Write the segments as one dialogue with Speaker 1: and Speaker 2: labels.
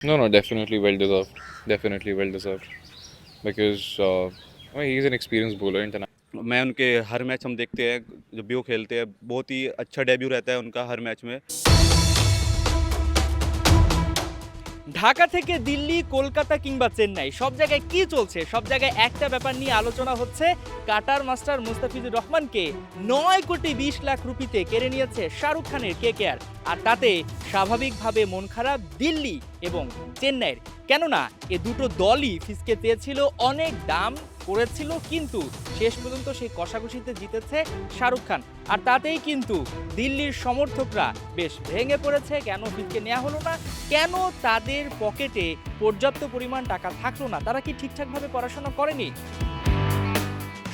Speaker 1: No, no, definitely well deserved. Definitely well deserved. Because he's an experienced bowler international.
Speaker 2: मैं उनके हर match हम देखते हैं जब भी वो खेलते हैं, बहुत ही अच्छा डेब्यू रहता है उनका हर मैच में।
Speaker 3: ঢাকা থেকে দিল্লি, কলকাতা কিংবা চেন্নাই সব জায়গায় কি চলছে? সব জায়গায় একটা ব্যাপার নিয়ে আলোচনা হচ্ছে। কাটার মাস্টার মুস্তাফিজুর রহমানকে 9,20,00,000 রুপিতে কেড়ে নিয়েছে শাহরুখ খানের কেকেআর। আর তাতে স্বাভাবিকভাবে মন খারাপ দিল্লি এবং চেন্নাইয়ের। কেননা এ দুটো দলই ফিসকে চেয়েছিল, অনেক দাম করেছিল, কিন্তু শেষ পর্যন্ত সেই কষাকষিতে জিতেছে শাহরুখ খান। আর তাতেই কিন্তু দিল্লির সমর্থকরা বেশ ভেঙে পড়েছে। কেন ফিসকে নেওয়া হলো না, কেন তাদের পকেটে পর্যাপ্ত পরিমাণ টাকা থাকলো না, তারা কি ঠিকঠাকভাবে পড়াশোনা করেনি?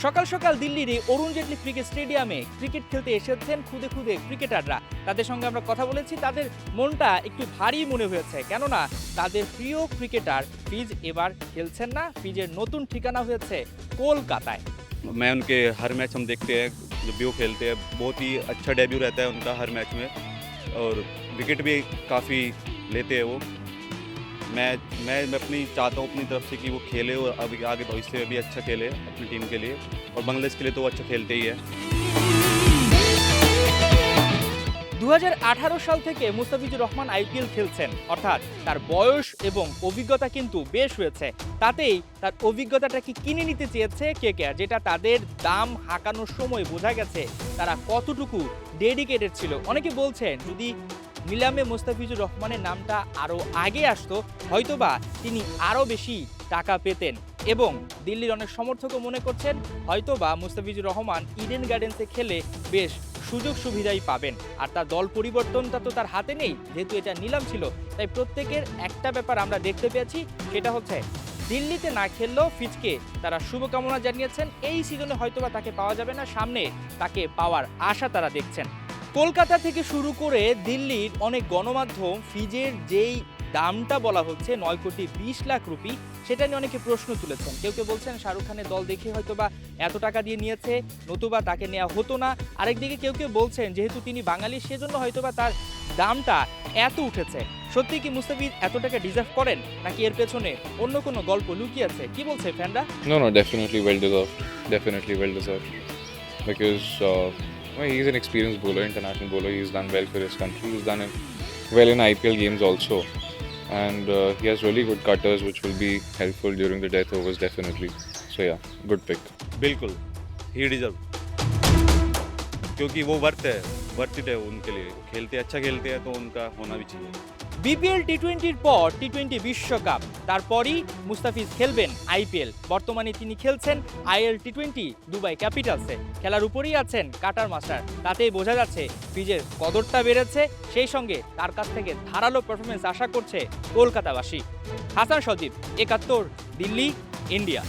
Speaker 3: সকাল সকাল দিল্লির এই অরুণ জেটলি ক্রিকেট স্টেডিয়ামে ক্রিকেট খেলতে এসেছেন খুদে খুদে ক্রিকেটাররা। তাদের সঙ্গে আমরা কথা বলেছি, তাদের মনটা একটু ভারী মনে হয়েছে, কেননা তাদের প্রিয় ক্রিকেটার ফিজ এবার খেলছেন না। ফিজের নতুন ঠিকানা হয়েছে কলকাতায়।
Speaker 2: मैं उनके हर मैच हम देखते हैं जब भी वो खेलते हैं, बहुत ही अच्छा डेब्यू रहता है उनका हर मैच में और विकेट भी काफ़ी लेते हैं वो। मैं अपनी चाहता हूँ अपनी तरफ से कि वो खेले और अभी आगे भविष्य में भी अच्छा खेले अपनी टीम के लिए, और बांग्लादेश के लिए तो वो अच्छा खेलते ही है।
Speaker 3: 2018 সাল থেকে মুস্তাফিজুর রহমান আইপিএল খেলছেন, অর্থাৎ তার বয়স এবং অভিজ্ঞতা কিন্তু বেশ হয়েছে। তাতেই তার অভিজ্ঞতাটাকে কিনে নিতে চেয়েছে কেকেআর, যেটা তাদের দাম হাঁকানোর সময় বোঝা গেছে তারা কতটুকু ডেডিকেটেড ছিল। অনেকে বলছেন যদি নিলামে মুস্তাফিজুর রহমানের নামটা আরও আগে আসতো, হয়তোবা তিনি আরও বেশি টাকা পেতেন। এবং দিল্লির অনেক সমর্থকও মনে করছেন হয়তোবা মুস্তাফিজুর রহমান ইডেন গার্ডেন্সে খেলে বেশ সুযোগ সুবিধাই পাবেন। আর তার দল পরিবর্তনটা তো তার হাতে নেই, যেহেতু এটা নিলাম ছিল। তাই প্রত্যেকের একটা ব্যাপার আমরা দেখতে পেয়েছি, সেটা হচ্ছে দিল্লিতে না খেললেও ফিজকে তারা শুভকামনা জানিয়েছেন। এই সিজনে হয়তোবা তাকে পাওয়া যাবে না, সামনে তাকে পাওয়ার আশা তারা দেখছেন। কলকাতা থেকে শুরু করে দিল্লির অনেক গণমাধ্যম ফিজের যেই দামটা বলা হচ্ছে 9,20,00,000 রুপি, সেটা নিয়ে অনেকে প্রশ্ন তুলেছেন। কেউ কেউ বলছেন শাহরুখ খানের দল দেখে হয়তোবা এত টাকা দিয়ে নিয়েছে, নতুবা তাকে নেওয়া হতো না। আরেকদিকে কেউ কেউ বলছেন যেহেতু তিনি বাঙালি সেজন্য হয়তোবা তার দামটা এত উঠেছে। সত্যি কি মুস্তাফিজ এত টাকা ডিজার্ভ করেন, নাকি এর পেছনে অন্য কোনো গল্প লুকিয়ে আছে? কি বলছে ফ্যানরা?
Speaker 1: No, no, definitely well deserved. Definitely well deserved. Because he's an experienced bowler, international bowler. He's done well for his country. He's done well in IPL games also. And he has really good cutters which will be helpful during the death overs, definitely. So yeah, good pick.
Speaker 2: बिल्कुल he deserve, क्योंकि वो worth it है उनके लिए। खेलते अच्छा खेलते हैं तो उनका होना भी चाहिए।
Speaker 3: বিপিএল টি-20-র পর টি-20 বিশ্বকাপ, তারপরই মুস্তাফিজ খেলবেন আইপিএল। বর্তমানে তিনি খেলছেন আইএল টি-20 দুবাই ক্যাপিটালসে। খেলার উপরেই আছেন কাটার মাস্টার। তাতেই বোঝা যাচ্ছে ফিজের কদরটা বেড়েছে, সেই সঙ্গে তার কাছ থেকে ধারালো পারফরমেন্স আশা করছে কলকাতাবাসী। হাসান সজীব, 71, দিল্লি, ইন্ডিয়া।